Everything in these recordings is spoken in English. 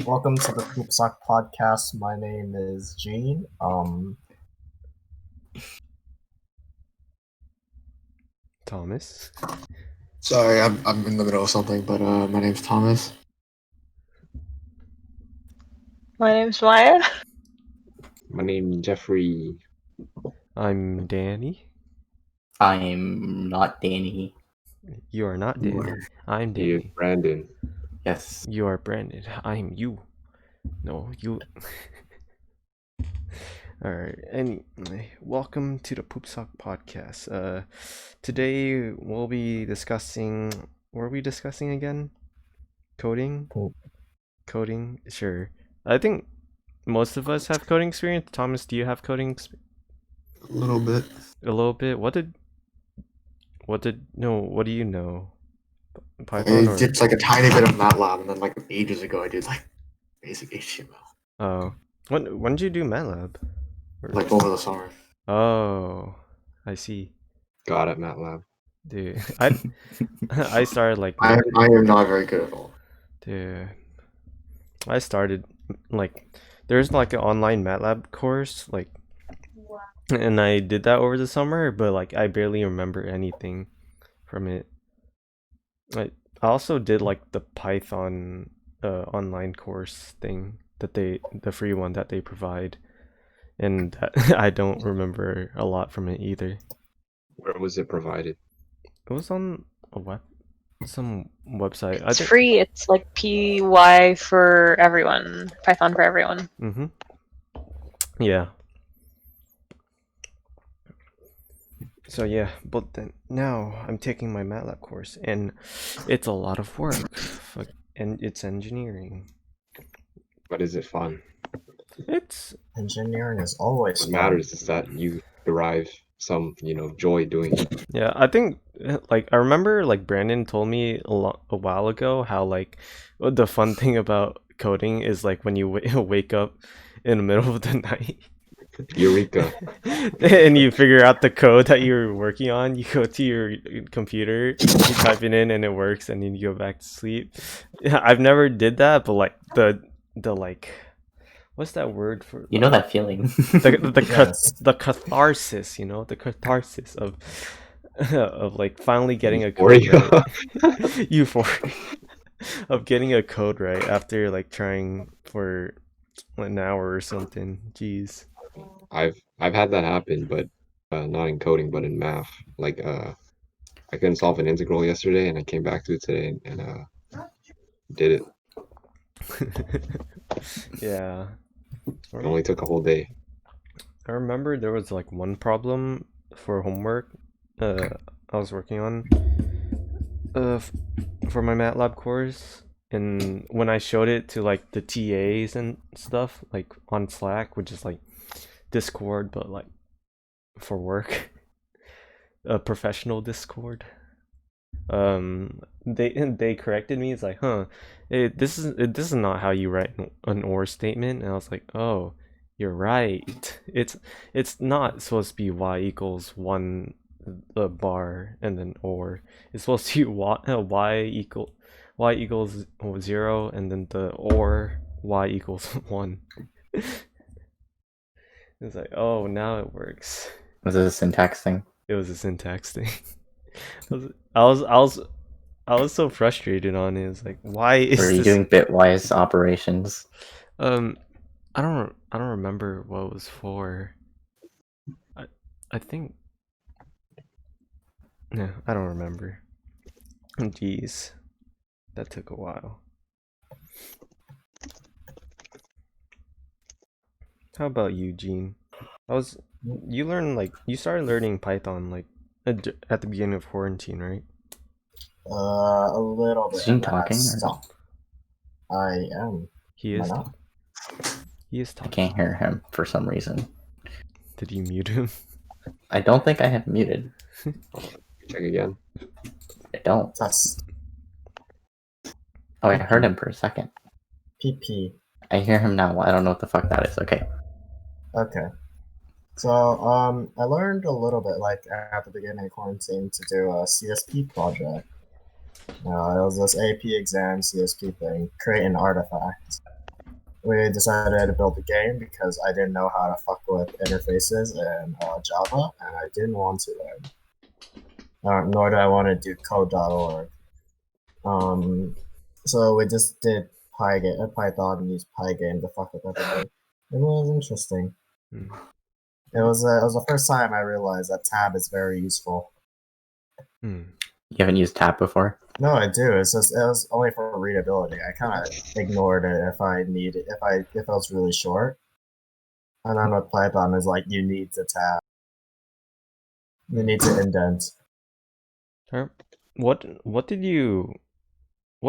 Welcome to the Poopsock podcast. My name is Gene. Thomas. Sorry, I'm in the middle of something, but my name's Thomas. My name's Maya. My name's Jeffrey. I'm Danny. I'm not Danny. You are not Danny. I'm He is Danny. Brandon. Yes. You are Brandon. I'm you. No, you. Alright, welcome to the Poopsock podcast. Today we'll be discussing. What are we discussing again? Coding? Coding? Sure. I think most of us have coding experience. Thomas, do you have coding experience? A little bit. A little bit. What do you know? I Python or did like a tiny bit of MATLAB, and then like ages ago I did like basic HTML. oh, when did you do MATLAB? Like over the summer. Oh, I see. God at MATLAB. Dude, I started like I am not very good at all. dude. I started like there's like an online MATLAB course like, and I did that over the summer, but like I barely remember anything from it. I also did like the Python online course thing that the free one that they provide, and I don't remember a lot from it either. Where was it provided? It was on some website. It's free. It's like PY for everyone. Python for everyone. Mm-hmm. Yeah. So yeah, but then now I'm taking my MATLAB course, and it's a lot of work, and it's engineering. But is it fun? It's Engineering is always What fun. matters is that you derive some, joy doing it. yeah. I think like I remember like Brandon told me a while ago how like the fun thing about coding is like when you wake up in the middle of the night. Eureka. And you figure out the code that you're working on. You go to your computer, you type it in, and it works, and then you go back to sleep. Yeah, I've never did that, but like the like, what's that word for? You know that feeling. Yes. The catharsis, the catharsis of like finally getting a code Euphoria. right. Euphoria of getting a code right after like trying for an hour or something. Jeez. I've had that happen, but not in coding, but in math. Like I couldn't solve an integral yesterday, and I came back to it today and did it. Yeah. It only took a whole day. I remember there was like one problem for homework I was working on for my MATLAB course, and when I showed it to like the TAs and stuff like on Slack, which is like Discord but like for work, a professional Discord, they corrected me. It's like, this is not how you write an OR statement. And I was like, oh, you're right. It's not supposed to be y equals 1 bar and then OR. It's supposed to be y equals 0 and then the OR y equals 1. It's like, oh, now it works. Was it a syntax thing? It was a syntax thing. I was so frustrated on it. It's like, why is Were you this doing bitwise operations? I don't remember what it was for. I think no, I don't remember. Jeez. That took a while. How about you, Gene? You started learning Python like at the beginning of quarantine, right? A little bit. Is Gene and then I talking or not? stopped. I am. He Am I is not? he is I talking. can't hear him for some reason. Did you mute him? I don't think I have muted. Check again. I don't. That's Oh, I heard him for a second. PP. I hear him now. I don't know what the fuck that is. Okay. Okay. So, I learned a little bit, like, at the beginning of quarantine to do a CSP project. It was this AP exam CSP thing, create an artifact. we decided to build a game because I didn't know how to fuck with interfaces in Java, and I didn't want to learn. Nor do I want to do code.org. So we just did Python and used Pygame to fuck with everything. It was interesting. Mm. It was the first time I realized that tab is very useful. Mm. You haven't used tab before? No, I do. It's just it was only for readability. I kind of ignored it if it was really short. And then with Python is like you need to tab. You need to indent. What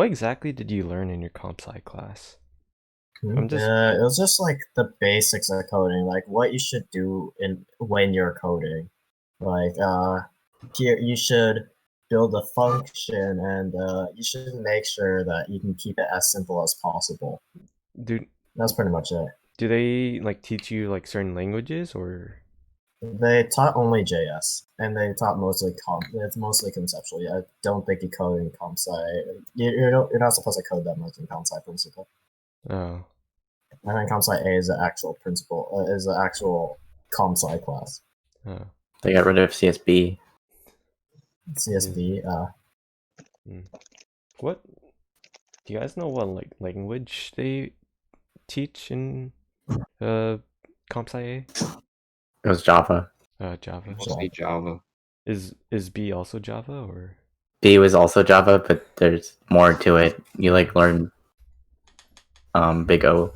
exactly did you learn in your comp sci class? I'm just It was just like the basics of coding, like what you should do when you're coding. Like here you should build a function, and you should make sure that you can keep it as simple as possible. That's pretty much it. Do they like teach you like certain languages or? They taught only JS, and they taught mostly It's mostly conceptually. I don't think you code in comp sci. You're not supposed to code that much in comp sci principle. Oh. I think comp sci A is the actual principle. Is the actual comp sci class. Oh. They got rid of CSB. CSB. What? Do you guys know what like language they teach in comp sci A? It was Java. Java. Mostly Java. Is B also Java or? B was also Java, but there's more to it. You like learn Big O.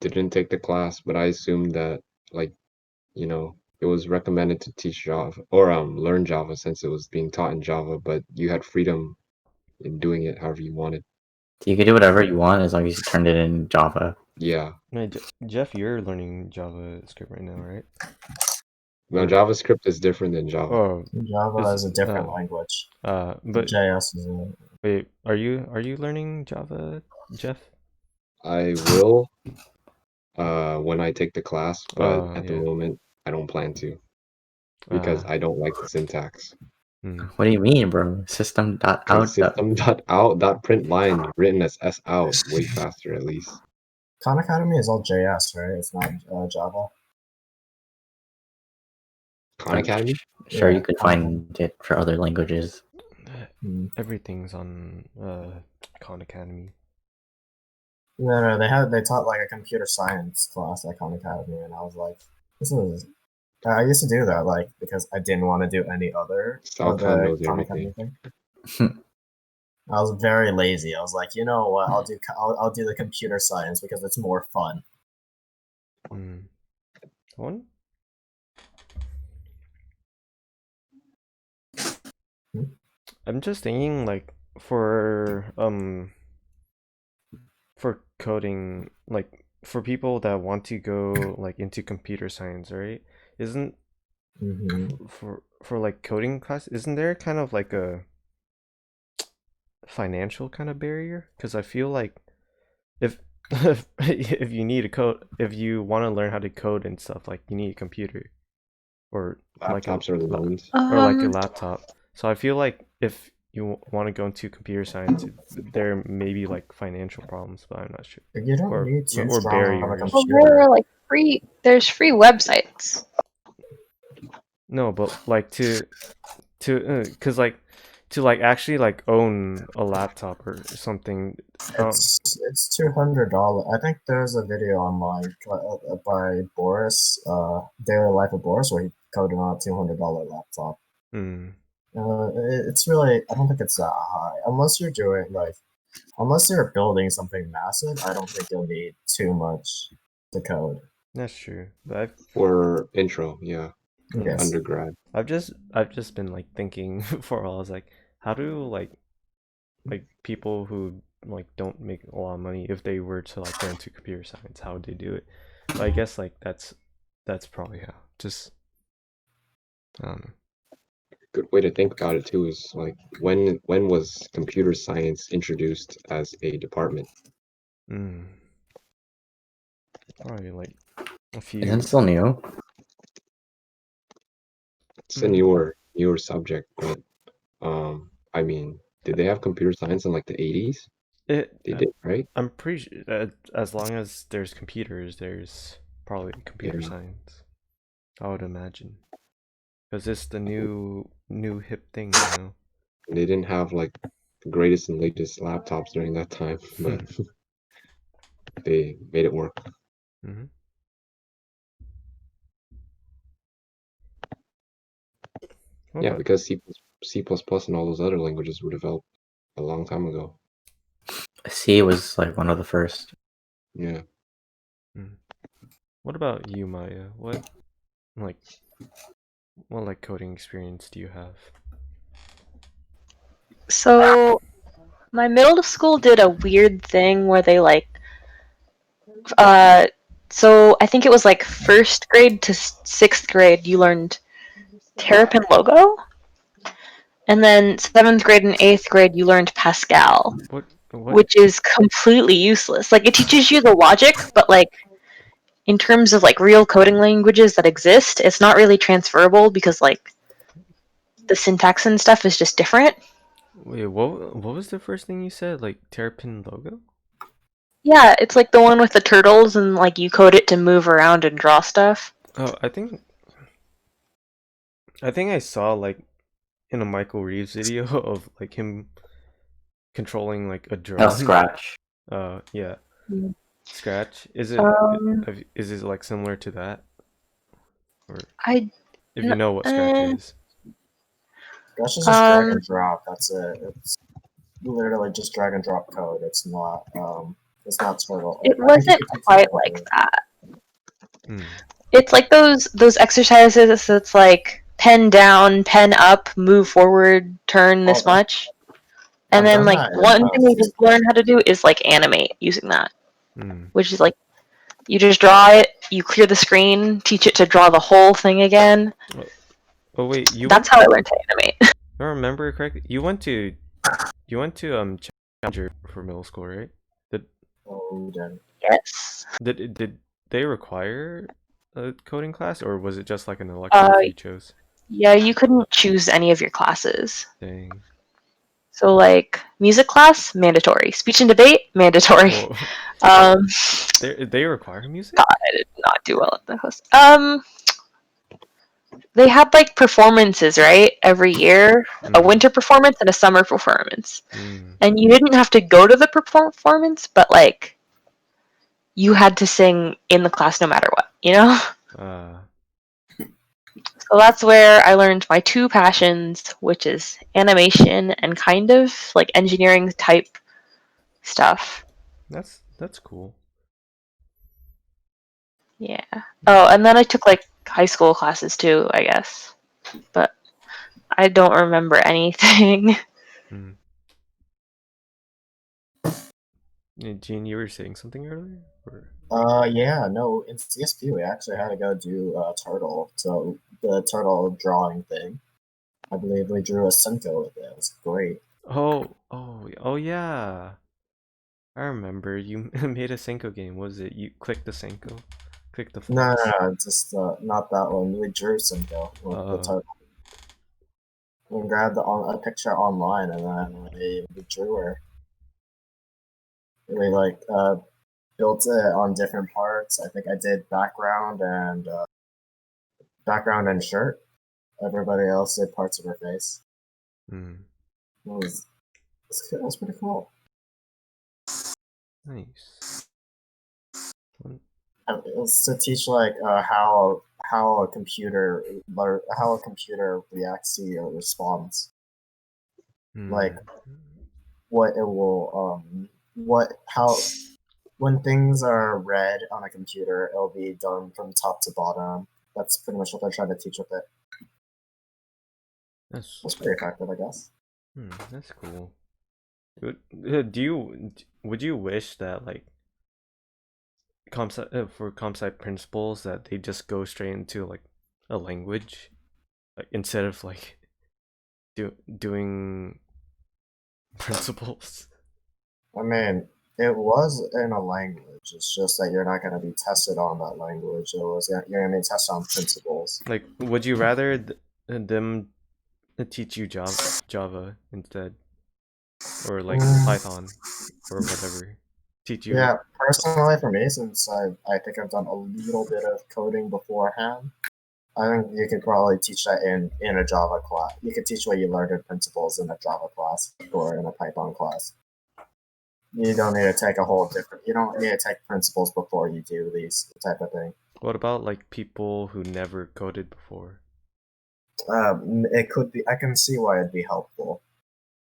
Didn't take the class, but I assumed that like, you know, it was recommended to teach Java or learn Java since it was being taught in Java, but you had freedom in doing it however you wanted. You can do whatever you want as long as you turned it in Java. Yeah. Man, Jeff, you're learning JavaScript right now, right? No, JavaScript is different than Java. Oh, Java is a different language. but JS is a... Wait, are you learning Java, Jeff? I will when I take the class, but at the Yeah. moment I don't plan to because I don't like the syntax. What do you mean, bro? System.out. System.out.println written as S out way faster at least. Khan Academy is all JS, right? It's not Java. Khan Academy? Sure, Yeah, you could Khan find it for other languages. Everything's on Khan Academy. No, they taught like a computer science class at Khan Academy, and I was like, this is. I used to do that like because I didn't want to do any other of the Khan Academy thing. I was very lazy. I was like, you know what? I'll do the computer science because it's more fun. One. I'm just thinking like for coding, like for people that want to go like into computer science, right? Isn't for like coding class, isn't there kind of like a financial kind of barrier? Because I feel like if if you need a code, if you want to learn how to code and stuff, like you need a computer or laptops or loans or like a laptop. So I feel like if you want to go into computer science, there may be like financial problems, but I'm not sure. You don't need to or barriers. Well, there are like there's free websites. No, but like to because like to like actually like own a laptop or something. It's $200. I think there's a video online by Boris, Daily Life of Boris, where he coded on a $200 laptop. It's really, I don't think it's that high unless you're doing unless you're building something massive. I don't think you'll need too much to code. That's true. For intro, yeah. Yes. Undergrad. I've just been like thinking for a while. I was like, how do like people who like don't make a lot of money, if they were to like go into computer science, how would they do it? But I guess like that's probably how. Just Good way to think about it too is like when was computer science introduced as a department? Probably like a few. Isn't it still new? It's a newer subject, but I mean, did they have computer science in like the 80s? They did, right? I'm pretty sure as long as there's computers, there's probably computer Yeah. science. I would imagine, because it's the new hip thing, They didn't have like the greatest and latest laptops during that time, but they made it work. Mm-hmm. Yeah, because C++ and all those other languages were developed a long time ago. C was like one of the first. Yeah. What about you, Maya? What coding experience do you have? So my middle school did a weird thing where they so I think it was like first grade to sixth grade you learned Terrapin Logo, and then seventh grade and eighth grade you learned Pascal, What? which is completely useless. Like, it teaches you the logic, but like in terms of like real coding languages that exist, it's not really transferable because like the syntax and stuff is just different. Wait, what was the first thing you said? Like Terrapin Logo? Yeah, it's like the one with the turtles and like you code it to move around and draw stuff. Oh, I think I saw like in a Michael Reeves video of like him controlling like a drone. Oh, Scratch. Yeah. Mm. Scratch. Is it like similar to that? Or if you know what Scratch is. Scratch is just drag and drop. That's it. It's literally just drag and drop code. It's not turtle. It wasn't quite like that. It's like those exercises that's like pen down, pen up, move forward, turn this much. And then like one thing you just learn how to do is like animate using that. Which is like you just draw it, you clear the screen, teach it to draw the whole thing again. Oh wait, that's how I learned to animate. If I remember correctly, you went to Challenger for middle school, right? Yes. Did they require a coding class, or was it just like an elective you chose? Yeah, you couldn't choose any of your classes. Dang. So like music class, mandatory. Speech and debate, mandatory. They require music? God, I did not do well at that class. They had like performances, right? Every year, a winter performance and a summer performance. And you didn't have to go to the performance, but like you had to sing in the class no matter what, you know? So that's where I learned my two passions, which is animation and kind of like engineering type stuff. That's cool. Yeah. Oh, and then I took like high school classes too, I guess. But I don't remember anything. Gene, you were saying something earlier? Yeah, no, in CSP we actually had to go do turtle, so the turtle drawing thing. I believe we drew a Senko with it. It was great. Oh yeah. I remember you made a Senko game. Was it you click the Senko? Click the flex? No, just not that one. We drew Senko with the turtle. We grabbed a picture online and then we drew her. We like built it on different parts. I think I did background and shirt. Everybody else did parts of her face. It was pretty cool. Nice. It was to teach like how a computer reacts to your response. Like what it will when things are read on a computer, it'll be done from top to bottom. That's pretty much what they're trying to teach with it. That's pretty effective, I guess. That's cool. Would you wish that like for comp sci principles that they just go straight into like a language, like instead of like doing principles? I mean, it was in a language. It's just that you're not going to be tested on that language. You're going to be tested on principles. Like, would you rather them teach you Java instead? or like Python or whatever teach you? Yeah, personally for me, since I think I've done a little bit of coding beforehand, I think you could probably teach that in a Java class. You could teach what you learned in principles in a Java class or in a Python class. You don't need to take a whole different. You don't need to take principles before you do these type of thing. What about like people who never coded before? It could be. I can see why it'd be helpful.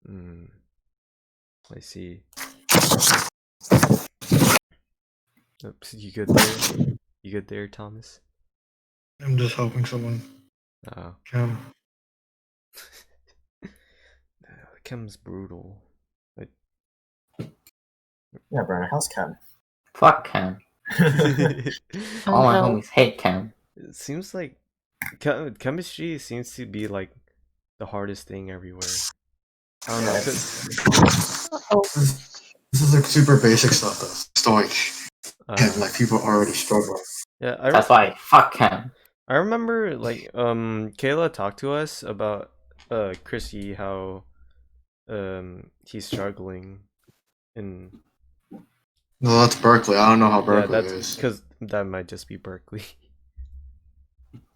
I see. Oops, you good there? You good there, Thomas? I'm just helping someone. Oh. Chem. Chem's brutal. Yeah, Brandon, how's Chem? Fuck Chem. All my homies hate Chem. It seems like chemistry seems to be like the hardest thing everywhere. I don't know. This is like super basic stuff though. Stoic. And like people are already struggling. Yeah, that's why fuck Chem. I remember like Kayla talked to us about Chrissy, how he's struggling in. No, that's Berkeley. I don't know how Berkeley is. Because that might just be Berkeley.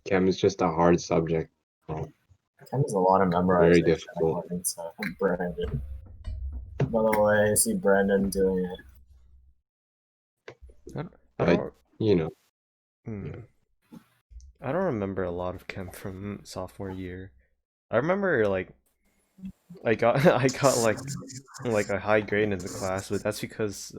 Chem is just a hard subject. Chem is a lot of memorizing. Very difficult. Brandon. By the way, I see Brandon doing it. You know. I don't remember a lot of Chem from sophomore year. I remember like I got like a high grade in the class, but that's because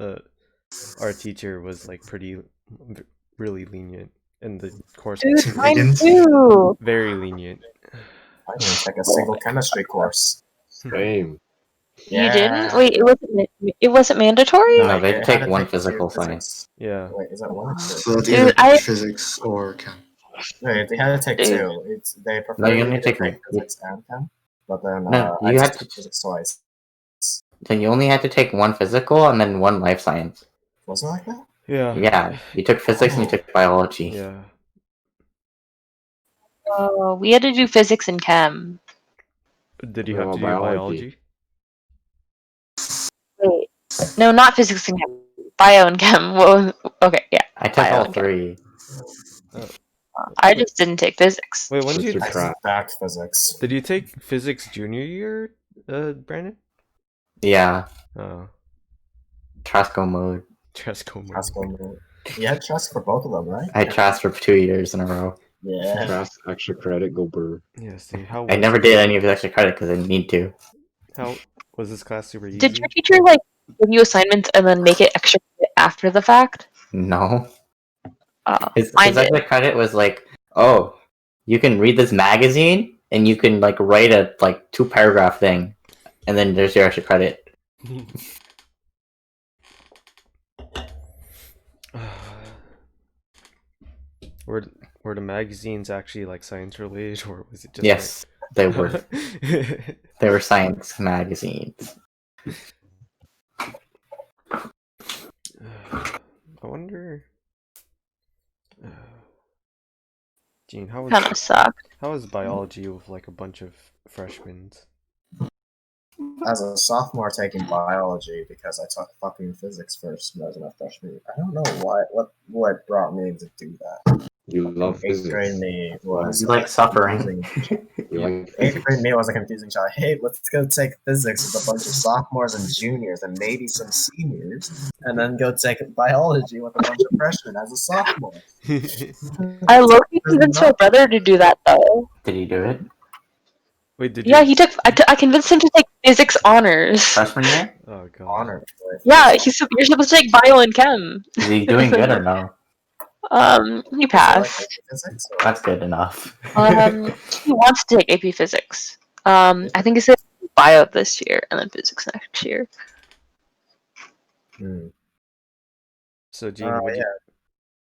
our teacher was like really lenient in the course. Dude, mine too. Very lenient. I didn't take a single chemistry course. Same. Yeah. You didn't? Wait, it wasn't mandatory? No, they had to take one physical science. Yeah. Wait, is that one? So it's either physics or chem. Wait, they had to take two. They prefer you only take physics and chem, but then you had to physics twice. So you only had to take one physical and then one life science. Was it like that? Yeah. Yeah, you took physics and you took biology. Yeah. We had to do physics and chem. Did you have to do biology? Wait, no, not physics and chem. Bio and chem. Well, okay, yeah. I took all three. I just didn't take physics. Wait, when did you back physics? Did you take physics junior year, Brandon? Yeah. Oh. Trasco mode. Trasco mode. You had Trask for both of them, right? I Trask for 2 years in a row. Yeah. Trask extra credit, go burr. Yeah, see, how I never did any of the extra credit because I didn't need to. How was this class super easy? Did your teacher like give you assignments and then make it extra credit after the fact? No. His Mine did. extra credit was like, oh, you can read this magazine and you can like write a like 2-paragraph thing, and then there's your extra credit. Were the magazines actually like science related, or was it just? Yes, they were. They were science magazines. I wonder. Gene, how was Kind of sucked. How was biology with like a bunch of freshmen? As a sophomore taking biology because I took fucking physics first when I was in a freshman. I don't know what brought me to do that. You love physics. 8th grade me was you like suffering. Eighth grade me was a confusing child. Hey, let's go take physics with a bunch of sophomores and juniors and maybe some seniors, and then go take biology with a bunch of freshmen as a sophomore. I low-key convinced my brother to do that though. Did he do it? Wait, did Yeah, he took. I convinced him to take physics honors. Freshman year? Oh god. Honors. Yeah, you're supposed to take bio and chem. Is he doing good or no? He passed. That's good enough. He wants to take AP physics. I think he said bio this year and then physics next year. So Gene,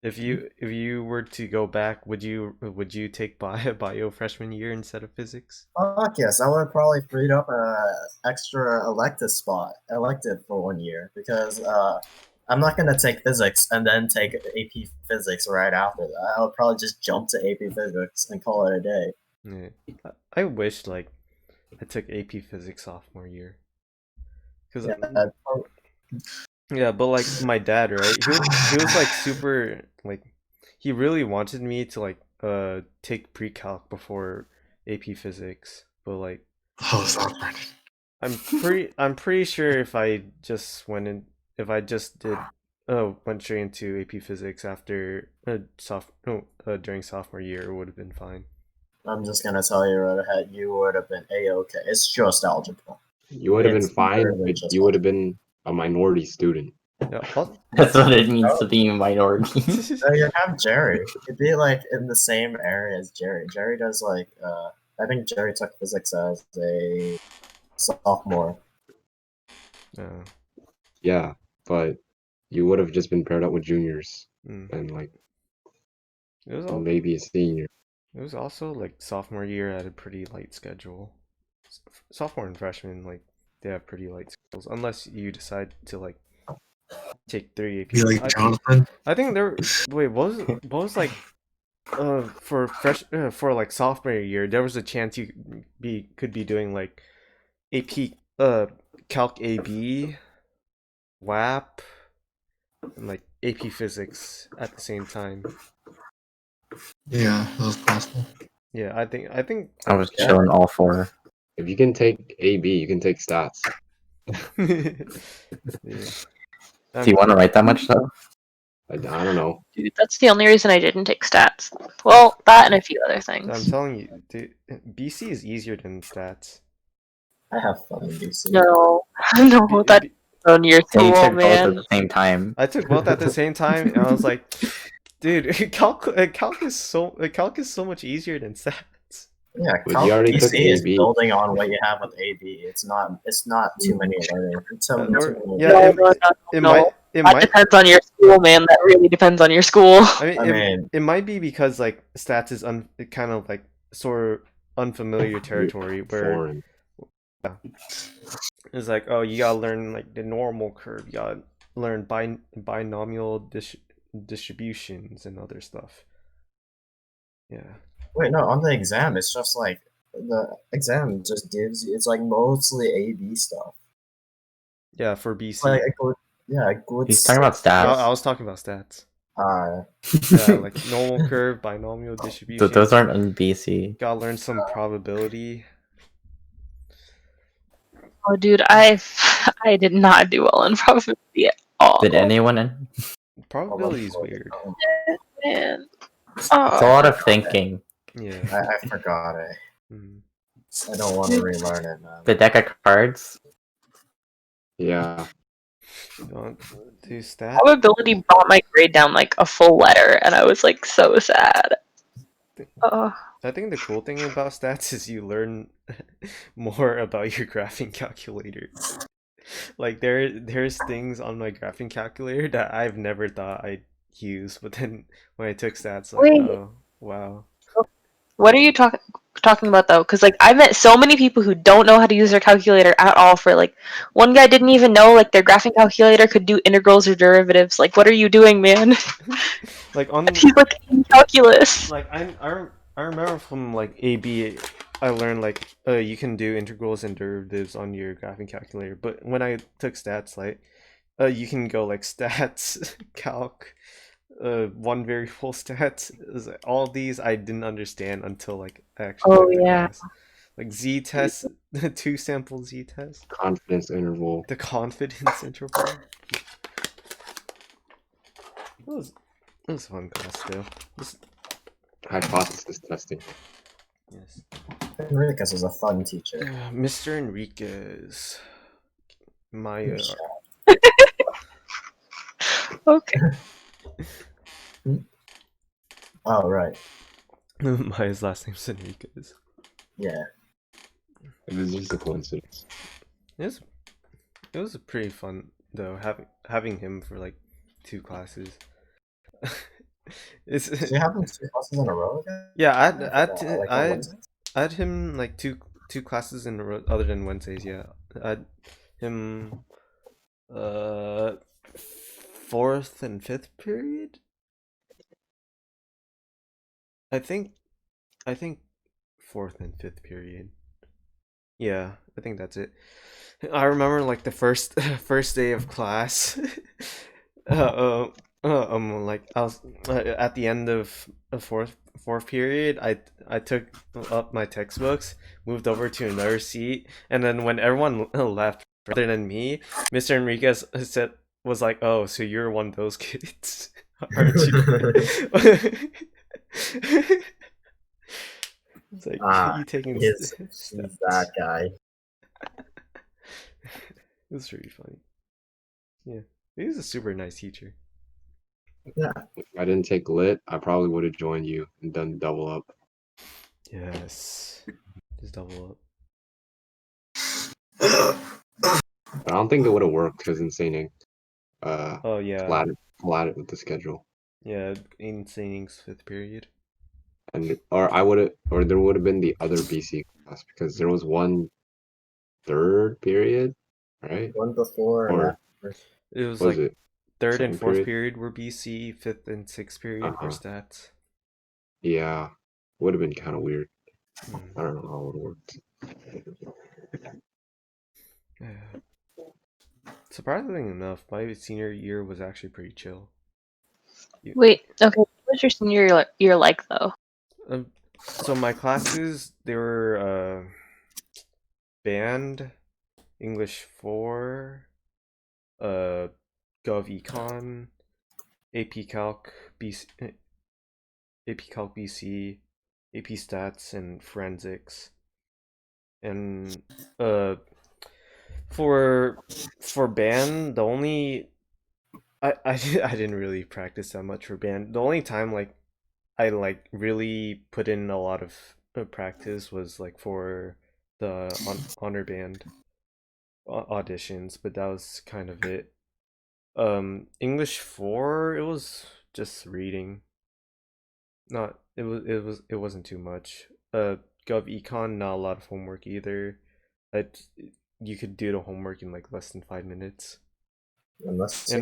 if you were to go back, would you take bio freshman year instead of physics? Fuck yes, I would have probably freed up a extra elective for 1 year because I'm not gonna take physics and then take AP physics right after that. I would probably just jump to AP physics and call it a day. Yeah. I wish like I took AP physics sophomore year. Because Yeah, yeah, but like my dad, right? He was like super like he really wanted me to like take pre-calc before AP Physics, but like Oh, it's awkward. I'm pretty sure if I just did went straight into AP Physics after during sophomore year, it would have been fine. I'm just gonna tell you right ahead, you would have been a-okay. It's just algebra. You would have been fine, but you would have been a minority student. Yeah, That's what it means to be a minority. So you have Jerry. You'd be like in the same area as Jerry. Jerry does like I think Jerry took physics as a sophomore. Yeah, but you would have just been paired up with juniors and like maybe a senior. It was also like sophomore year at a pretty light schedule. Sophomore and freshman, like they have pretty light schedules, unless you decide to like take 3 AP. Be like Jonathan. I think there. Wait, what was like for like sophomore year, there was a chance you could be doing like AP Calc AB, WAP, and like AP Physics at the same time. Yeah, that was possible. Yeah, I think I was chilling all 4. If you can take AB, you can take stats. Yeah. Do you want to write that much though? I don't know. Dude, that's the only reason I didn't take stats. Well, that and a few other things. I'm telling you, dude, BC is easier than stats. I have fun in BC. No, no, that's on your And you school, took both man. at the same time. I took both at the same time, and I was like, dude, calc is so much easier than stats. Yeah, But Calc you already took BC is AB. building on what you have with AB. It's not too many learning. Yeah, it might depends on your school, man. That really depends on your school. I mean, it might be because like stats is kind of like sort of unfamiliar territory where Foreign. Yeah, it's like, oh, you gotta learn like the normal curve, you gotta learn binomial distributions and other stuff. Yeah. Wait, no, on the exam, it's just like the exam just gives you. It's like mostly AB stuff. Yeah, for BC. Like a good. He's talking about stats. I was talking about stats. Yeah, like normal curve, binomial distribution. Those aren't in BC. Gotta learn some probability. Oh, dude, I did not do well in probability at all. Did anyone? Probability is weird. Man. It's a lot of thinking. Yeah. I forgot it. I don't want to relearn it, man. The deck of cards. Yeah. Don't do stats. Probability brought my grade down like a full letter, and I was like so sad. I think the cool thing about stats is you learn more about your graphing calculator. Like there's things on my graphing calculator that I've never thought I'd use, but then when I took stats, like, Wait. oh wow. What are you talking about though? Because like I met so many people who don't know how to use their calculator at all. For like, one guy didn't even know like their graphing calculator could do integrals or derivatives. Like, what are you doing, man? Like on he's like in calculus. Like I remember from like AB, I learned like you can do integrals and derivatives on your graphing calculator. But when I took stats, like you can go like stats, calc, one variable stats. All these I didn't understand until like actually. Oh yeah. Class. Like z test, the 2 sample z test. Confidence interval. The confidence interval. It was a fun class though. Hypothesis testing. Yes. Enriquez is a fun teacher. Mr. Enriquez. My Okay. Oh right. Maya's last name's Enriquez. Yeah. It was just a coincidence. It was pretty fun though, having him for like 2 classes. Do you have him 2 classes in a row again? Yeah, I had him like two classes in a row other than Wednesdays. Yeah, I had him 4th and 5th period. I think 4th and 5th period. Yeah, I think that's it. I remember like the first first day of class. Like I was at the end of the fourth period. I took up my textbooks, moved over to another seat, and then when everyone left, rather than me, Mr. Enriquez was like, "Oh, so you're one of those kids, aren't you?" It's like you taking he's that guy. It was really funny. Yeah, he was a super nice teacher. Yeah. If I didn't take lit, I probably would have joined you and done double up. Yes, just double up. But I don't think it would have worked because Insane Ink Oh yeah, collided with the schedule. yeah, Insane Ink's 5th period. And or there would have been the other BC class because there was one 3rd period, right? One before and after. It was Was like it 3rd and 4th period? period were BC, 5th and 6th period were stats. Yeah, would have been kind of weird. I don't know how it worked. Surprisingly enough, my senior year was actually pretty chill. Wait, okay. What was your senior year like, though? So my classes, they were band, English 4, Gov Econ, AP Calc, AP Calc BC, AP Stats, and Forensics. And for band, the only I didn't really practice that much for band. The only time like I like really put in a lot of practice was like for the honor band auditions, but that was kind of it. English 4, it was just reading. Not it wasn't too much. Gov Econ, not a lot of homework either. You could do the homework in like less than 5 minutes. And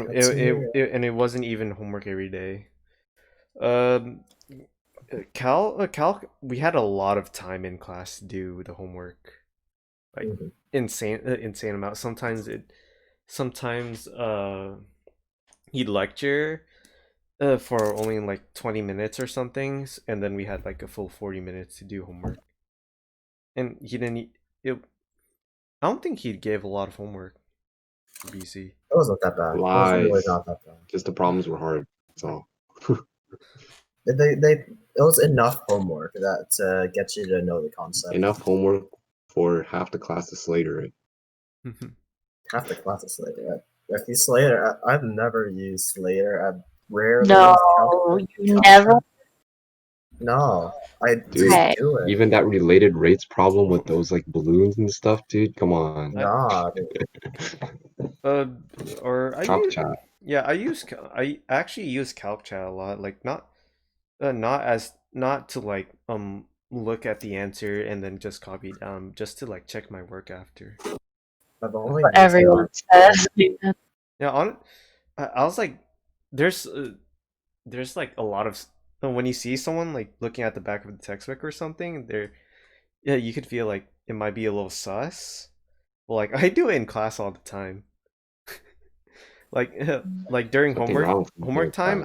it wasn't even homework every day. Calc, we had a lot of time in class to do the homework, like insane amount. Sometimes he'd lecture for only like 20 minutes or something, and then we had like a full 40 minutes to do homework. And he didn't. I don't think he gave a lot of homework for BC. It wasn't that bad. Lies. It was really not that bad. Just the problems were hard. That's all. It was enough homework that get you to know the concept. Enough homework for half the class to Slater it. Half the class is Slater. If you Slater, I've never used Slater. I've rarely. No, you never. No, I Dude, do it. even that related rates problem with those like balloons and stuff, dude. Come on. Nah. Or I Calc use, chat. yeah, I actually use Calc chat a lot. Like not to like look at the answer and then just copy it down, just to like check my work after. What everyone says. Yeah, I was like, there's like a lot of when you see someone like looking at the back of the textbook or something, yeah, you could feel like it might be a little sus. Well, like I do it in class all the time. like during homework time,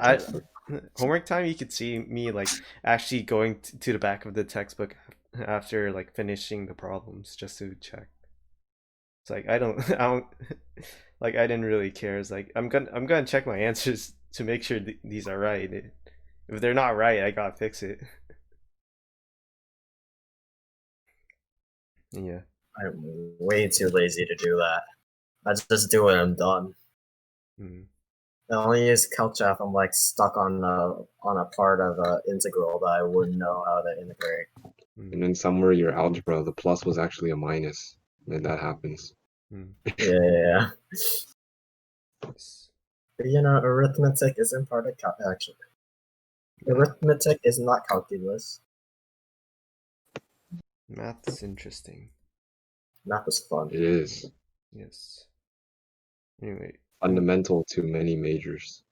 you could see me like actually going to the back of the textbook after like finishing the problems just to check. It's like I don't like I didn't really care. It's like I'm gonna check my answers to make sure these are right. If they're not right, I gotta fix it. Yeah. I'm way too lazy to do that. I just do it and I'm done. I only use CalcChat if I'm like stuck on a part of an integral that I wouldn't know how to integrate. And then somewhere your algebra, the plus was actually a minus. And that happens. Yeah. But you know, arithmetic isn't part of actually. Arithmetic is not calculus. Math is interesting. Math is fun. It is. Yes. Anyway. Fundamental to many majors.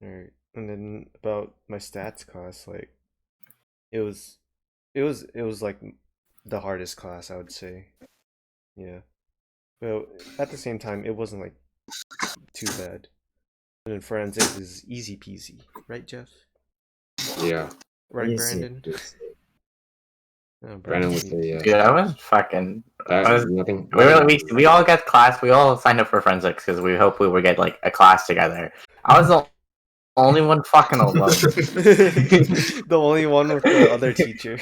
Alright. And then about my stats class, like it was like the hardest class, I would say. Yeah. But at the same time, it wasn't like too bad. And then forensics is easy peasy, right, Jeff? Yeah. Right, Easy Brandon? peasy. Oh, Brandon would say yeah. Dude, I was fucking. Nothing. We all got class. We all signed up for forensics because we hoped we would get like a class together. I was the only one fucking alone. The only one with the other teacher.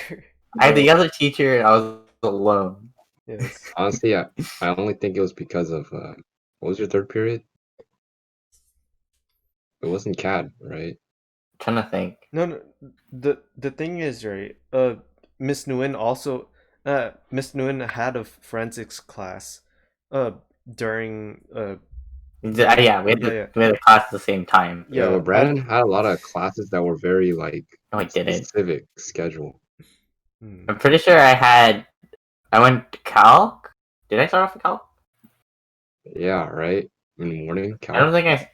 I had the other teacher. I was alone. Yes. Honestly, I only think it was because of what was your third period? It wasn't CAD, right? I'm trying to think. No. The thing is, right? Miss Nguyen also, Miss Nguyen had a forensics class, during Yeah, we had a class at the same time. Yeah, but Brandon had a lot of classes that were very like specific schedule. I'm pretty sure I went to Calc. Did I start off with Calc? Yeah, right. In the morning, Calc. I don't think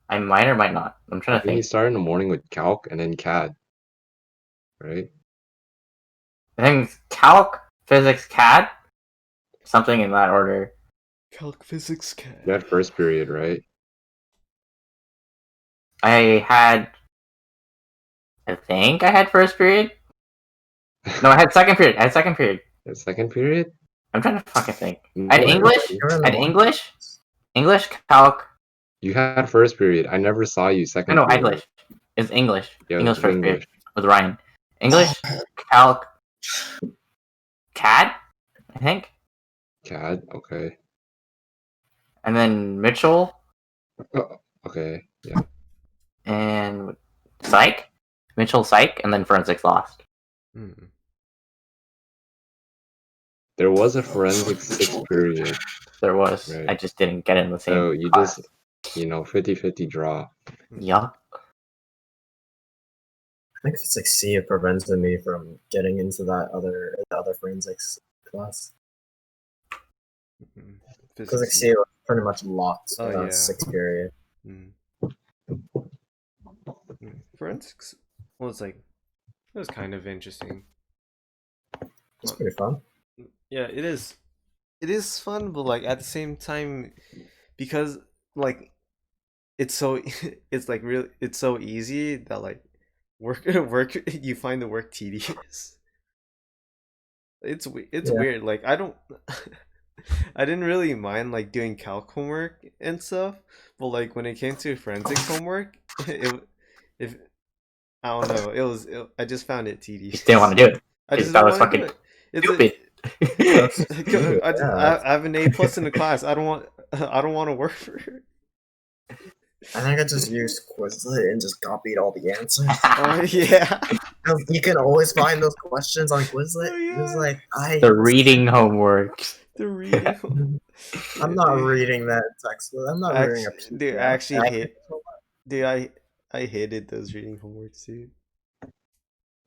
I might or might not. I'm trying to think. You started in the morning with Calc and then CAD, right? I think it's Calc, Physics, CAD, something in that order. Calc, Physics, CAD. You had first period, right? I think I had first period. No, I had second period. The second period? I'm trying to fucking think. I had English, Calc. You had first period. I never saw you second period. English. It's English. Yeah, English first period with Ryan. English, Calc, CAD, I think. CAD, okay. And then Mitchell. Oh, okay, yeah. And Psych. Mitchell, Psych, and then Forensics Lost. There was a forensics 6th period. There was. Right. I just didn't get in the same. So you class. Just, 50-50 draw. Yeah. I think Physics C prevented me from getting into the other forensics class. Physics C was pretty much locked in that 6th period. Forensics was it was kind of interesting. It's pretty fun. Yeah, it is. It is fun, but like at the same time, because like it's so it's so easy that like work you find the work tedious. It's weird. Like I didn't really mind like doing calc homework and stuff, but like when it came to forensics homework, I don't know. I just found it tedious. You didn't want to do it. I just don't want to do it. Stupid. I have an A+ in the class. I don't want to work for it. I think I just used Quizlet and just copied all the answers. Yeah. You can always find those questions on Quizlet. It's like the reading homework. The reading. I'm not reading that text. I'm not reading a PDF. Dude, I actually hate. Dude, I hated those reading homeworks, dude.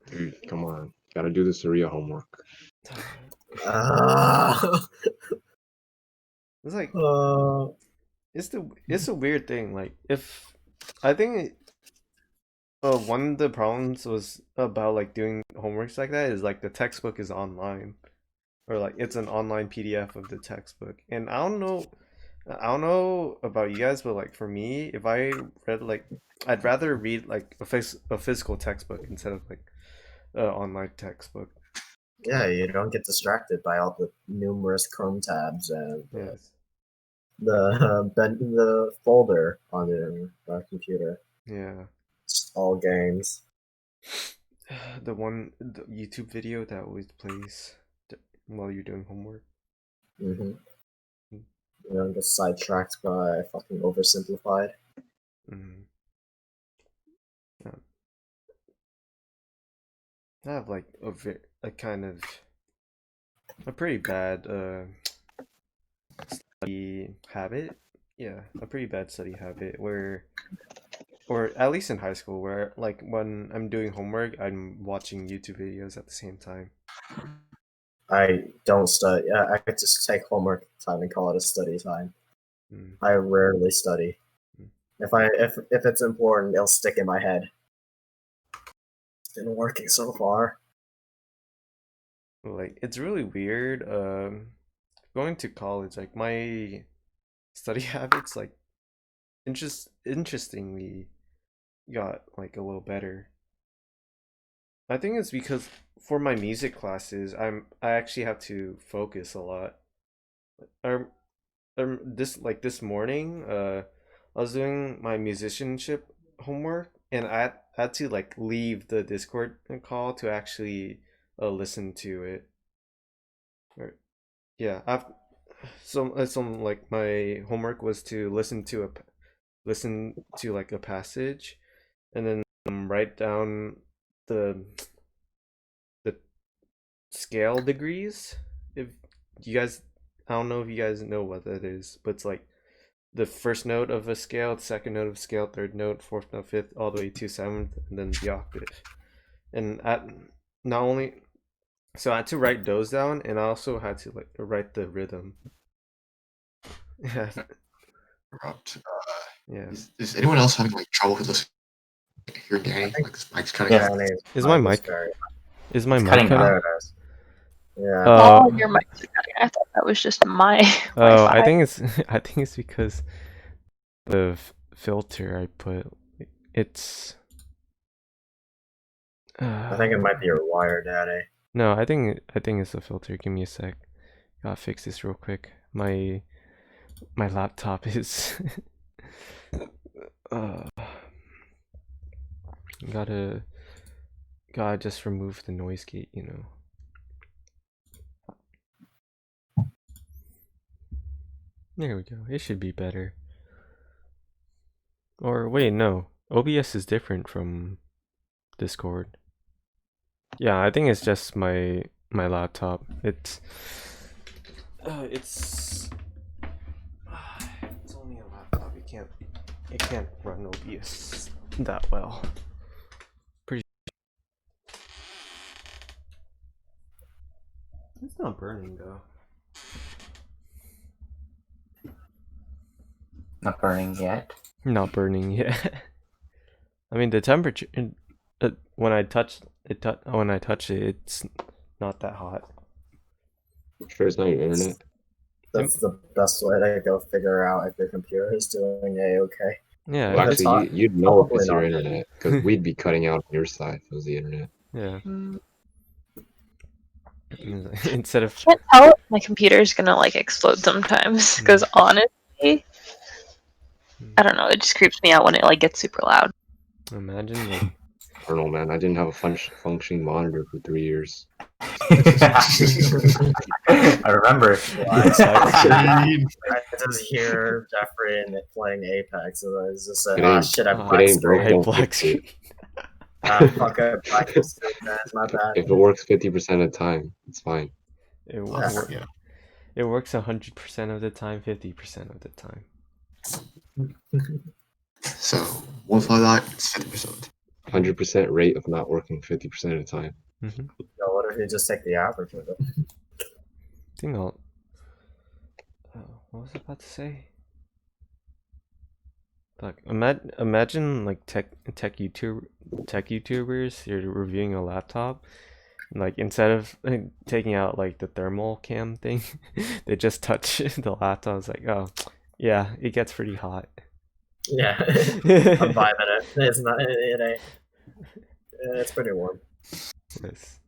Dude, come on. Gotta do the Surya homework. It's like it's a weird thing. Like if I think one of the problems was about like doing homeworks like that is like the textbook is online, or like it's an online PDF of the textbook. And I don't know about you guys, but like for me, if I read I'd rather read like a physical textbook instead of like an online textbook. Yeah, you don't get distracted by all the numerous Chrome tabs and the folder on your computer. Yeah. Just all games. The YouTube video that always plays while you're doing homework. You don't get sidetracked by fucking oversimplified. Yeah. I have like a kind of a pretty bad study habit. Yeah, a pretty bad study habit or at least in high school, where like when I'm doing homework, I'm watching YouTube videos at the same time. I don't study. I could just take homework time and call it a study time. I rarely study. If it's important, it'll stick in my head. It's been working so far. Like it's really weird. going to college, like my study habits, like interestingly got like a little better. I think it's because for my music classes, I actually have to focus a lot. This morning, I was doing my musicianship homework, and I had to like leave the Discord call to actually listen to it. Yeah, I've some like my homework was to listen to like a passage, and then write down the the scale degrees. If you guys, I don't know if you guys know what that is, but it's like the first note of a scale, the second note of a scale, third note, fourth note, fifth, all the way to seventh, and then the octave. And not only, so I had to write those down, and I also had to like write the rhythm. Yeah. Yeah. Is anyone else having like trouble with listening? Hearing Danny? Like this mic's cutting out. Is my mic? Is my mic cutting out? There it is. Yeah. Oh, your mics are cutting. I thought that was just my. Oh, Wi-Fi. I think it's because the filter I put. It's. I think it might be your wire, Daddy. No, I think it's the filter. Give me a sec. Gotta fix this real quick. My laptop is. Gotta just remove the noise gate, you know. There we go. It should be better. Or wait, no. OBS is different from Discord. Yeah, I think it's just my laptop. It's only a laptop. It can't run OBS that well. It's not burning though. Not burning yet. Not burning yet. I mean, the temperature when I touch it, it's not that hot. Sure, it's not your internet. That's the best way to go figure out if your computer is doing a-okay. Yeah. Well, actually, you'd know if it's your not. internet, because we'd be cutting out on your side if it was the internet. Yeah. Instead of. I can't tell if my computer's gonna like explode sometimes because honestly, I don't know. It just creeps me out when it like gets super loud. Imagine like. I don't know, man. I didn't have a functioning monitor for 3 years. I remember. I just hear Jeffrey and Nick playing Apex, and I was just saying, "Oh shit, I black screen." Black screen. Fuck it, black screen. That's my bad. If it works 50% of the time, it's fine. It works 100% of the time, 50% of the time. So multiply that, it's 50%. 100% rate of not working 50% of the time. Mm-hmm. So what if you just take the average of it? I think I'll. What was I about to say? Like, imagine like tech YouTubers. You're reviewing a laptop. Like instead of taking out like the thermal cam thing, they just touch the laptop. It's like, oh, yeah, it gets pretty hot. Yeah, I'm vibing it. It's not. It ain't. It's pretty warm. Yes.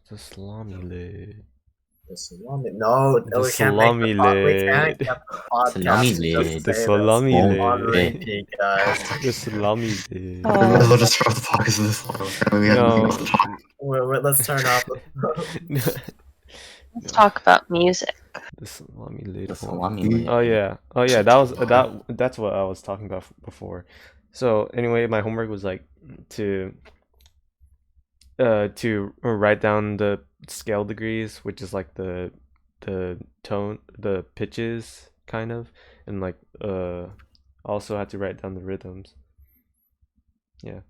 The salami lid. The salami. No, The we can't salami lid. Salami lid. The salami On lid. repeat, guys. The salami lid. We'll just throw the podcast in this one. No. Let's turn off. Let's talk about music. The salami lid. The salami lid. Oh yeah. That's what I was talking about before. So anyway, my homework was like to write down the scale degrees, which is like the tone, the pitches kind of, and like also had to write down the rhythms. Yeah,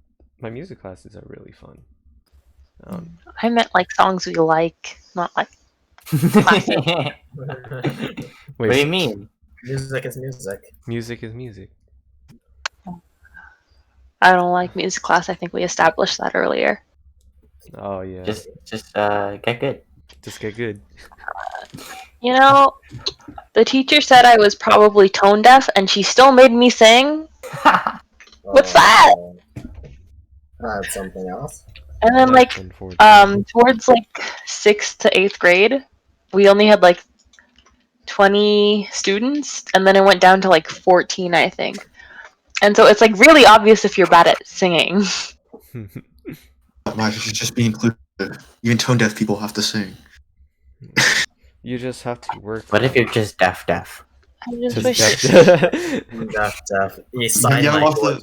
my music classes are really fun. I meant like songs we like, not like. What do you mean? Music is music. Music is music. I don't like music class. I think we established that earlier. Oh yeah. Just get good. Just get good. You know, the teacher said I was probably tone deaf, and she still made me sing. What's that? That's something else. And then, like, towards like 6th to 8th grade, we only had like 20 students, and then it went down to like 14, I think. And so it's like really obvious if you're bad at singing. Why should just be included? Even tone deaf people have to sing. You just have to work. What if you're just deaf? I just Just wish. Deaf. You sign language.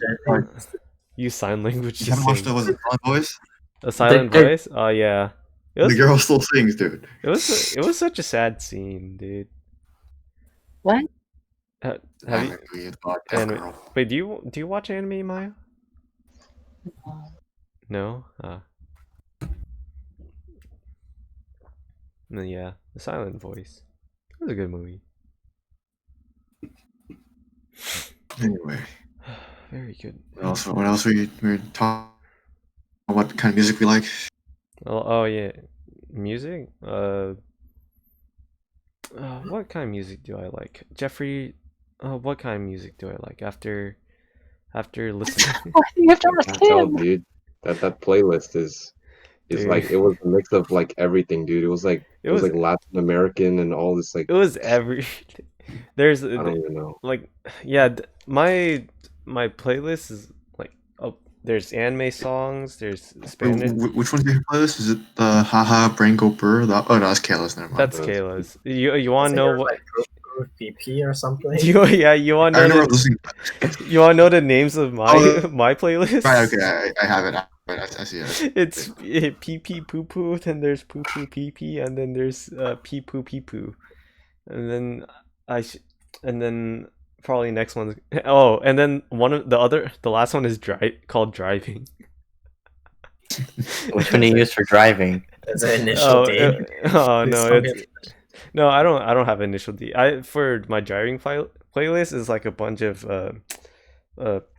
Use sign language You to haven't watched sing. the Silent Voice? A silent voice? Oh yeah. The girl still sings, dude. It was such a sad scene, dude. What? Have you? Girl. Wait, do you watch anime, Maya? No. No, yeah, The Silent Voice. It was a good movie. Anyway, Very good. what else we talking? What kind of music we like? Oh yeah, music. What kind of music do I like, Jeffrey? What kind of music do I like after listening? You have to ask him. Dude, that playlist is Dude. like, it was a mix of like everything, dude. It was like Latin American and all this, like It was everything. There's I don't even know. like, yeah, my playlist is like, there's anime songs, there's Spanish. Which one's your playlist? Is it the Haha Brango Burr? Oh no, that's Kayla's. Never mind. That's Kayla's. You want to know what? Like PP or something? You want to know? You want to know the names of my playlist? Right. Okay. I have it. I see it. It's pee pee poo poo. Then there's poo poo pee pee, and then there's pee poo pee poo, and then and then probably next one's and then the last one is called driving. Which one do you use for driving? It's an initial D. No, I don't have initial D. For my driving playlist is like a bunch of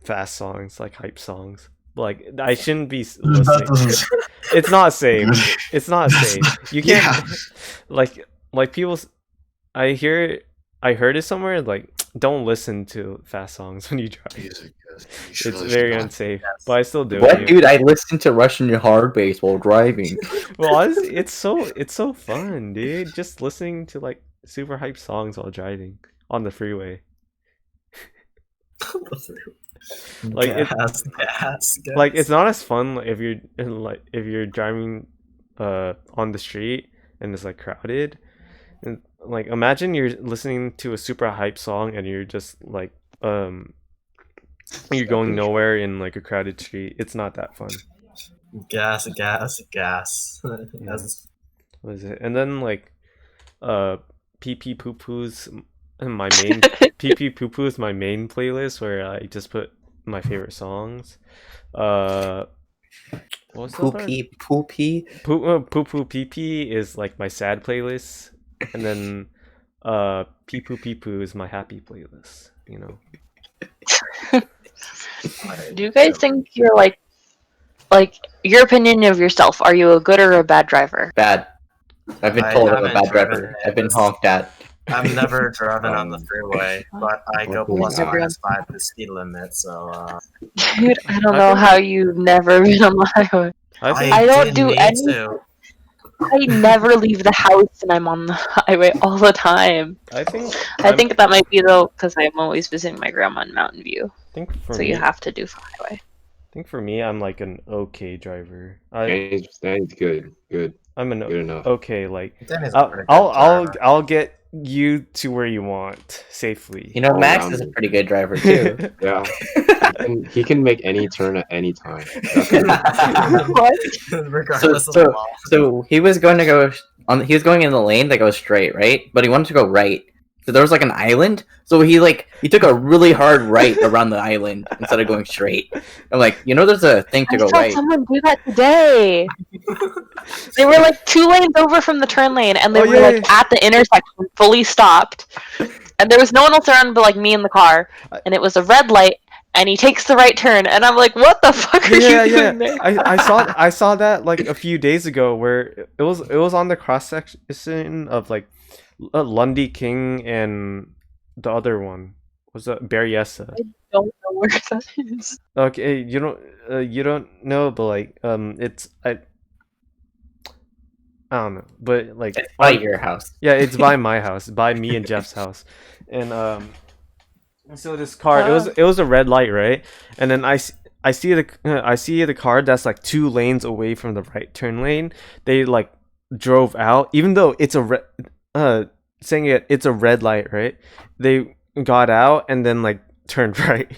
fast songs, like hype songs. Like, I shouldn't be listening. It's not safe. It's not safe. You can't like people. I heard it somewhere, like, don't listen to fast songs when you drive. It's very unsafe, but I still do it. What, dude? I listen to Russian hard bass while driving. Well, honestly, it's so fun, dude. Just listening to like super hype songs while driving on the freeway. Like like it's not as fun if you're driving on the street and it's like crowded. And like, imagine you're listening to a super hype song and you're just like you're going nowhere in like a crowded street. It's not that fun. Gas. Yeah. What is it? And then like pee pee poo poo's my main pee pee poo poo is my main playlist where I just put my favorite songs. What's the other? Poo poo pee pee is like my sad playlist, and then pee poo is my happy playlist. You know. Do you guys think you're like your opinion of yourself? Are you a good or a bad driver? Bad. I've been told I'm a bad driver. I've been honked at. I've never driven on the freeway, but I go plus minus 5 the speed limit, so Dude, I don't know how you've never been on the highway. I don't do anything. I never leave the house and I'm on the highway all the time. I think that might be though because I'm always visiting my grandma in Mountain View. So you have to do highway. I think for me, I'm like an okay driver. Danny's good. I'm an good enough. Okay, like I'll get you to where you want safely. You know, Max is a pretty good driver too. Yeah, he can make any turn at any time. Regardless of the law. So he was going to go he was going in the lane that goes straight, right? But he wanted to go right. So there was like an island. So he took a really hard right around the island instead of going straight. I'm like, there's a thing to go right. I saw someone do that today. They were like 2 lanes over from the turn lane, and they were like at the intersection, fully stopped. and there was no one else around but like me in the car, and it was a red light, and he takes the right turn, and I'm like, what the fuck are you doing there? I saw that like a few days ago where it was on the cross section of like Lundy King and the other one was that Berryessa. I don't know where that is. Okay, you don't know, but like it's I don't know, but like it's by your house. Yeah, it's by my house, by me and Jeff's house, and so this car, it was a red light, right? And then I see the car that's like 2 lanes away from the right turn lane. They like drove out, even though it's a saying it's a red light, right? They got out and then like turned right,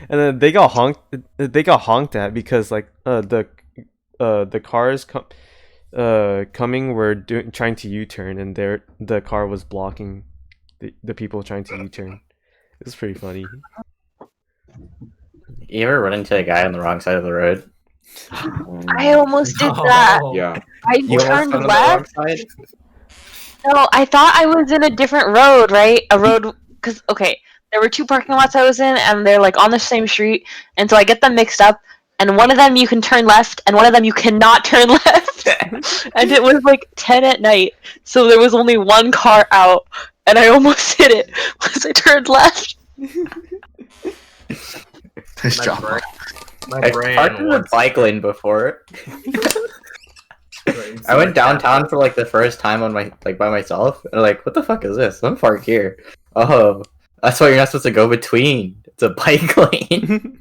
and then they got honked at because like the cars coming were trying to U-turn, and the car was blocking the people trying to U-turn. It was pretty funny. You ever run into a guy on the wrong side of the road? I almost did that. Yeah. I You turned almost on the left. wrong side? No, I thought I was in a different road, right? A road, because, okay, there were 2 parking lots I was in, and they're, like, on the same street, and so I get them mixed up, and one of them you can turn left, and one of them you cannot turn left. And it was, like, 10 at night, so there was only 1 car out, and I almost hit it because I turned left. Nice job. My brain I've parked in the bike lane before. I went downtown for like the first time on my by myself, and I'm like, what the fuck is this? I'm parked here. Oh, that's why you're not supposed to go between. It's a bike lane.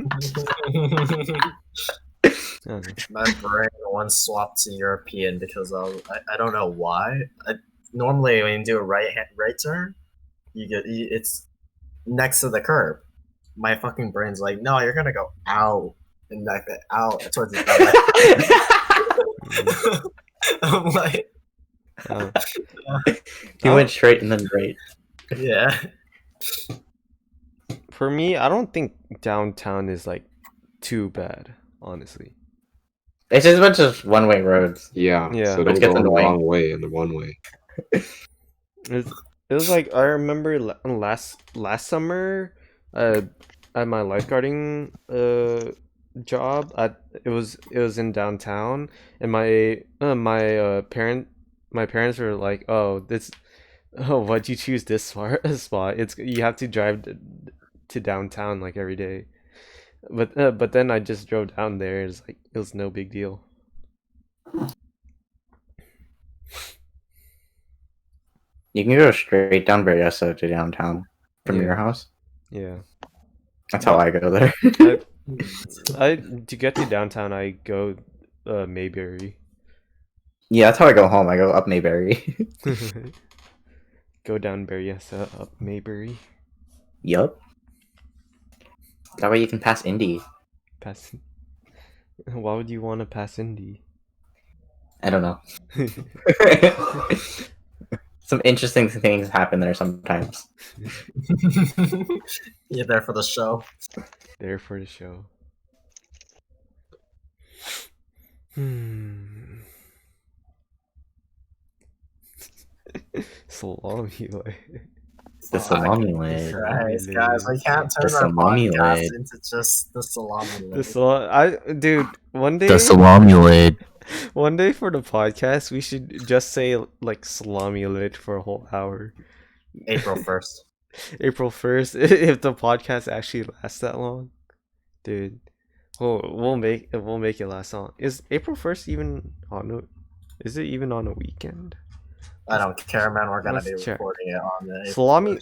My brain once swapped to European because I don't know why. Normally when you do a right turn, it's next to the curb. My fucking brain's like, no, you're gonna go out and back out towards the I'm like, He went straight and then right. yeah. For me, I don't think downtown is like too bad, honestly. It's just a bunch of one-way roads. Yeah. Yeah. So Which don't gets go the annoying. wrong way in the one way. It was like, I remember last summer, at my lifeguarding job, it was in downtown, and my parents were like, why'd you choose this spot? It's you have to drive to downtown like every day, but then I just drove down there. It was no big deal. You can go straight down Berryessa to downtown from your house. Yeah. That's how I go there. To get to downtown, I go Mayberry. Yeah, that's how I go home. I go up Mayberry. Go down Berryessa, up Mayberry. Yup. That way you can pass Indy. Pass. Why would you want to pass Indy? I don't know. Some interesting things happen there sometimes. You're there for the show. There for the show. Salami lid. The salami lid. Guys, we can't turn The our salami podcast lid. into just the salami lid. Dude, one day. The salami lid. One day for the podcast, we should just say like salami lid for a whole hour. April 1st. April 1st, if the podcast actually lasts that long, dude. We'll make it last long. Is April 1st even on a? Is it even on a weekend? I don't care, man. We're gonna Let's be check. recording it on the Salami.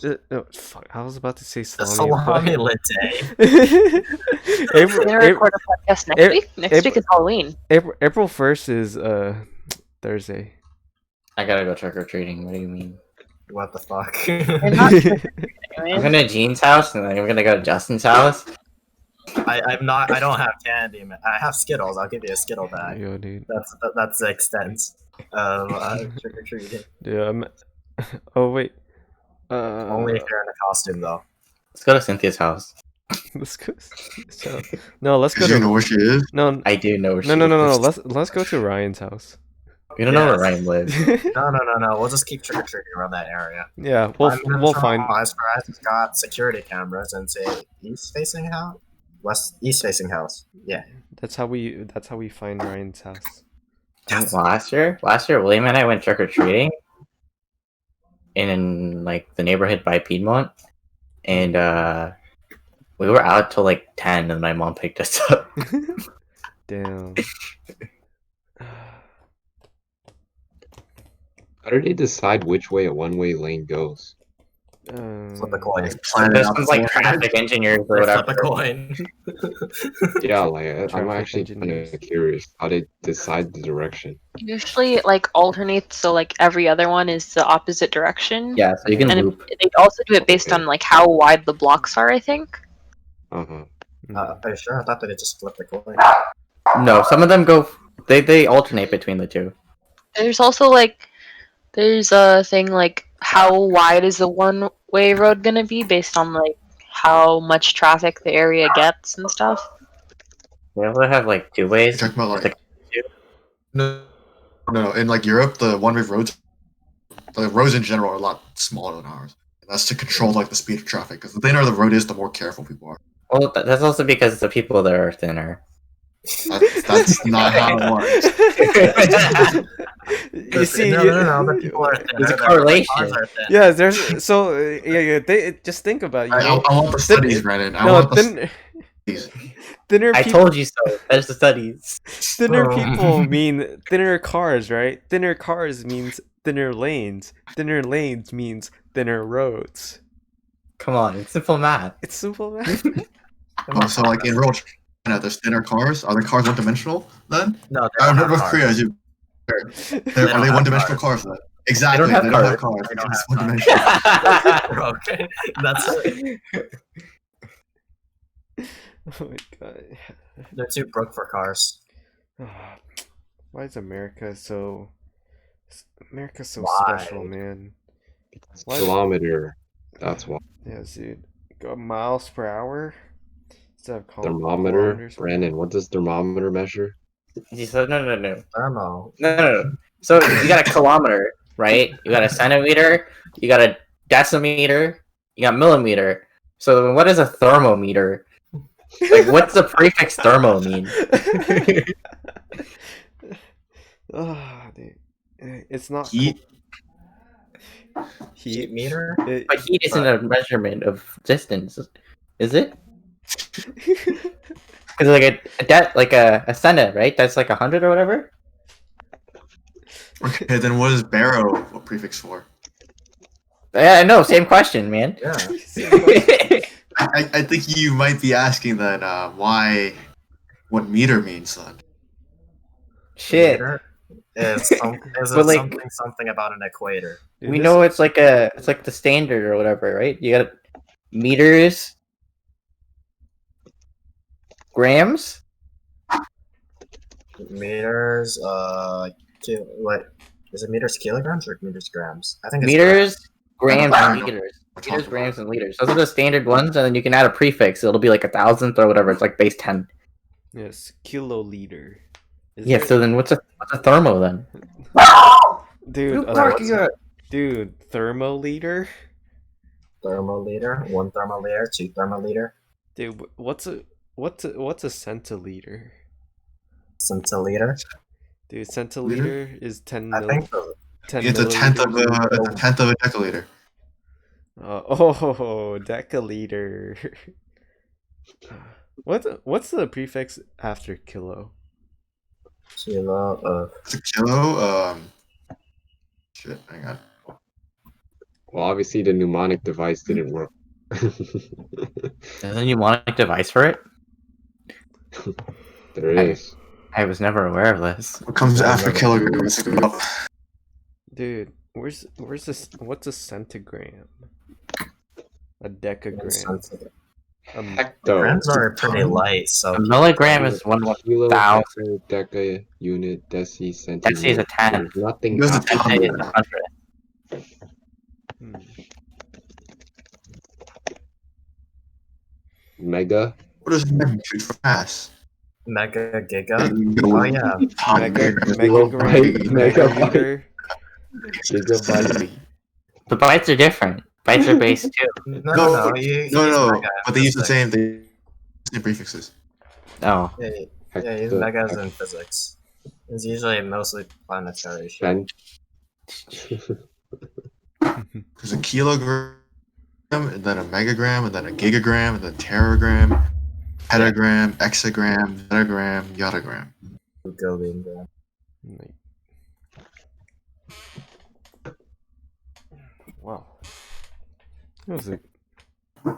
Fuck, I was about to say the salami. salami lid day. April, We're gonna record a podcast next week. Next week is Halloween. April 1st is Thursday. I gotta go trick or treating. What do you mean? What the fuck? We're not I'm going to Jean's house, and then I'm gonna go to Justin's house. I'm not. I don't have candy, man. I have Skittles. I'll give you a Skittle bag. Yo, dude. That's the extent of trick or treating. Dude, oh wait. Only if you're in a costume, though. Let's go to Cynthia's house. Let's go. No, let's go Do you to. know where she is? No, I do know where she no. is. Let's go to Ryan's house. We don't know where Ryan lives. No. We'll just keep trick-or-treating around that area. Yeah, we'll find. Eyes for Eyes has got security cameras and say east-facing house, east-facing house. Yeah. That's how we find Ryan's house. Yes. Last year, William and I went trick or treating in like the neighborhood by Piedmont, and we were out till like 10, and my mom picked us up. Damn. How do they decide which way a one-way lane goes? Flip a coin. There's some like traffic engineers or whatever. Flip a coin. Yeah, like I'm actually kind of curious how they decide the direction. Usually, like alternates, so like every other one is the opposite direction. Yeah, so you can loop. They also do it based on like how wide the blocks are, I think. Uh-huh. Are you sure? I thought they just flipped the coin. No, some of them go. They alternate between the two. There's also like there's a thing like how wide is the one-way road gonna be based on like how much traffic the area gets and stuff. They also have like two ways. You're talking about like no. In like Europe, the one-way roads, the roads in general are a lot smaller than ours. That's to control like the speed of traffic. Because the thinner the road is, the more careful people are. Well, that's also because the people there are thinner. That's not how it works. You see, no. The people are thinner. There's a correlation. Yeah, there's so they just think about it. I want the studies, Brandon. Thinner. I told you so. There's the studies. Thinner people mean thinner cars, right? Thinner cars means thinner lanes. Thinner lanes means thinner roads. Come on, it's simple math. It's simple math. So like in real China, there's thinner cars. Are the cars one-dimensional then? No, I remember Korea. Are they one-dimensional cars then? Exactly. They don't have cars. They don't have one-dimensional. Okay, that's it. Oh my god. They're too broke for cars. Why is America so Why? special, man? Kilometer. That's why. Yeah, dude. Go miles per hour instead of Thermometer. kilometers per Brandon, what does thermometer measure? So no. Thermo. No. So you got a kilometer, right? You got a centimeter. You got a decimeter. You got millimeter. So what is a thermometer? Like, what's the prefix thermo mean? Oh, dude. It's not Heat. Heat meter? But heat isn't a measurement of distance, is it? Because like a cent, right? That's like 100 or whatever. Okay, then what is baro a prefix for? Yeah, no, same question, man. Yeah. I think you might be asking then what meter means then. Shit. Meter is something about an equator. Dude, We know it's like the standard or whatever, right? You got meters, grams. Meters, what is it? Meters, kilograms, or meters, grams? I think it's Meters, grams, I and don't know. liters. Meters, grams, and liters. Those are the standard ones, and then you can add a prefix. It'll be like 1,000th or whatever. It's like base 10. Yes, kiloliter. Yeah. So then, what's a thermo then? Dude, dude, thermoliter. Thermoliter, 1 thermoliter, 2 thermoliter. Dude, what's a centiliter? Centiliter. Dude, centiliter is 10. I think 10 It's a tenth of milliliters. a deciliter. Deciliter. What's the prefix after kilo? Kilo. It's a kilo. Shit, hang on. Well, obviously the mnemonic device didn't work. There's a mnemonic device for it. There is. I was never aware of this. What comes after kilograms? Dude, what's a centigram? A decagram. Hecto. Grams are pretty light, so A milligram is one Kilo, 1,000. deca, unit, deci, centimeter. Deci is a 10. There's nothing There's a after ton. Deci is kilo. 100. Hmm. Mega. What is magnitude for mass? Mega Giga. Oh yeah. Megabyte. Gigabyte. The bytes are different. Bytes are base too. No. But they use the same prefixes. Oh. Yeah, use megas in physics. It's usually mostly planetary shit. There's a kilogram, and then a megagram, and then a gigagram, and then teragram, petagram, exagram, petagram, yottagram. Wow. That was it. I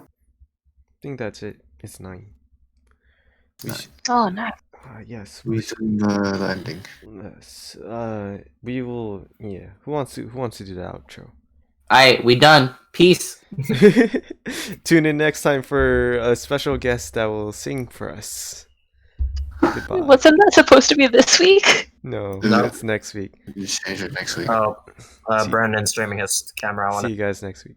think that's it. It's 9. Oh, nice. Yes, we should the ending. Yes. We will. Yeah. Who wants to do the outro? Alright, we done. Peace. Tune in next time for a special guest that will sing for us. Goodbye. Wasn't that supposed to be this week? No, it's next week. You change it next week. Oh, Brandon's streaming his camera. See you guys next week.